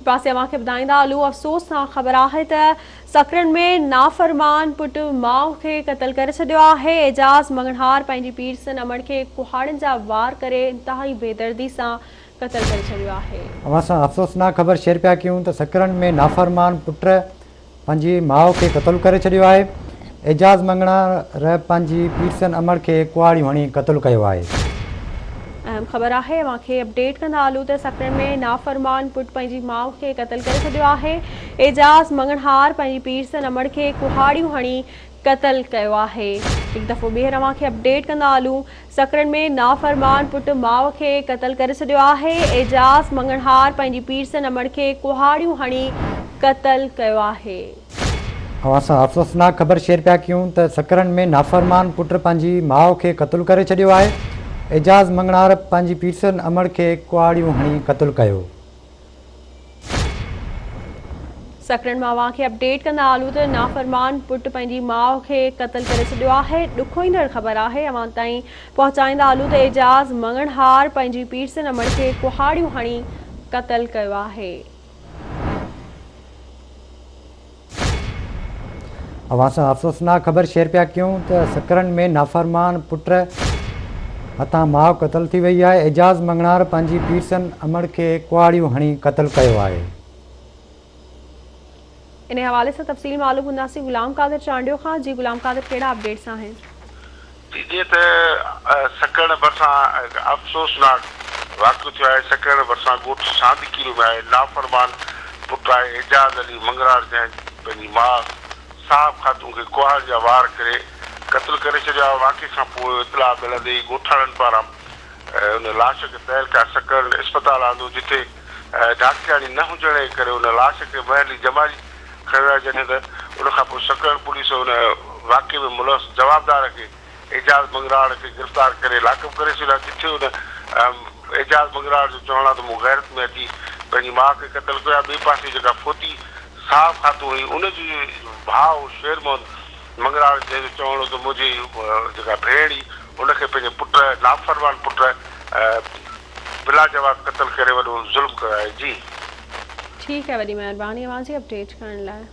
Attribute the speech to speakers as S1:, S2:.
S1: पासे अवांखे ॿुधाईंदा हलूं अफ़सोसनाक ख़बर आहे त सकरन में नाफ़रमान पुट माउ खे क़त्ल करे छॾियो आहे। एजाज़ मंगणहार पंहिंजी पीरसन अमड़ खे कुहाड़नि जा वार करे इंतहाई बेदर्दी सां क़त्ल करे छॾियो आहे।
S2: असां अफ़सोसनाक ख़बर शेयर पिया कयूं त सकरन में नाफ़रमान पुट पंहिंजी माउ खे क़त्ल करे छॾियो आहे। एजाज़ मंगणहार पंहिंजी पीरसन अमड़ खे कुहाड़ियूं हणी क़त्ल कयो आहे।
S1: अहम ख़बर आहे अवांखे अपडेट कंदा हलूं त सकरन में नाफ़रमान पुट पंहिंजी माउ खे क़त्ल करे छॾियो आहे। एजाज़ मंगणहार पंहिंजी पीरसन अमड़ खे कुहाड़ियूं हणी क़त्ल कयो आहे। हिकु दफ़ो ॿीहर अवांखे अपडेट कंदा हलूं सकरन में नाफ़रमान पुट माउ खे क़त्ल करे छॾियो आहे। एजाज़ मंगणहार पंहिंजी पीरसन अमड़ खे कुहाड़ियूं हणी क़त्ल कयो आहे।
S2: असां अफ़सोसनाक ख़बर शेयर पिया कयूं त सकरन में नाफ़रमान पुट पंहिंजी माउ खे क़त्ल करे छॾियो आहे। एजाज़ मंगणहार पंहिंजी पीरसन अमड़ खे कुहाड़ियूं हणी क़त्ल कयो।
S1: सकरन मां अवांखे अपडेट कंदा हलूं त नाफ़रमान पुट पंहिंजी माउ खे क़त्ल करे छॾियो आहे। ॾुखोईंदड़ ख़बर आहे अवां ताईं पहुचाईंदा हलूं त एजाज़ मंगणहार पंहिंजी पीरसन अमड़ खे कुहाड़ियूं हणी क़त्ल कयो आहे।
S2: असां अफ़सोसनाक ख़बर शेयर पिया कयूं त सकरन में नाफ़रमान पुट हथां माउ क़त्ल थी वई आहे। एजाज़ मंगणहार पंहिंजी पीरसन अमड़ खे कुहाड़ियूं हणी क़त्ल कयो आहे।
S1: इन हवाले से तफ़सील मालूम हूंदासीं गुलाम कादिर चांडियो खां। जी गुलाम कादिर, कहिड़ा अपडेट्स आहिनि?
S3: जीअं त सकरण भरिसां अफ़सोसनाक वाक़ियो थियो आहे। सकरण भरिसां ॻोठ सांदकीर में आहे। नाफ़रमान पुटु आहे एजाज़ अली मंगणहार जंहिं पंहिंजी माउ साहब ख़ातून खे कुहाड़ जा वार करे क़त्ल करे छॾियो आहे। वाक़े खां पोइ इतला मिलंदे ई ॻोठाणनि पारां उन लाश खे तहलका सकरण इस्पताल आंदो, जिथे डाकियाणी न हुजण जे करे उन लाश खे महली जमाई खयो आहे। जॾहिं त उनखां पोइ सकरण पुलिस उन वाक़े में मुलविस जवाबदार खे एजाज़ मंगणहार खे गिरफ़्तार करे लाकअप करे छॾियो, जिथे उन एजाज़ मंगणहार जो चवणु आहे त मूं गैरत में अची पंहिंजी माउ खे क़त्ल कयो आहे। ॿिए पासे जेका फोती साहब ख़ातून हुई उनजी भाउ शेर मोहम्मद मंगणहार जंहिंजो चवणु हो त मुंहिंजी जेका भेण हुई उनखे पंहिंजे पुट नाफ़रमान पुट बिला जवाब क़त्ल करे वॾो ज़ुल्म कयो आहे। जी
S1: ठीकु है, वॾी महिरबानी अवां जी अपडेट करण लाइ।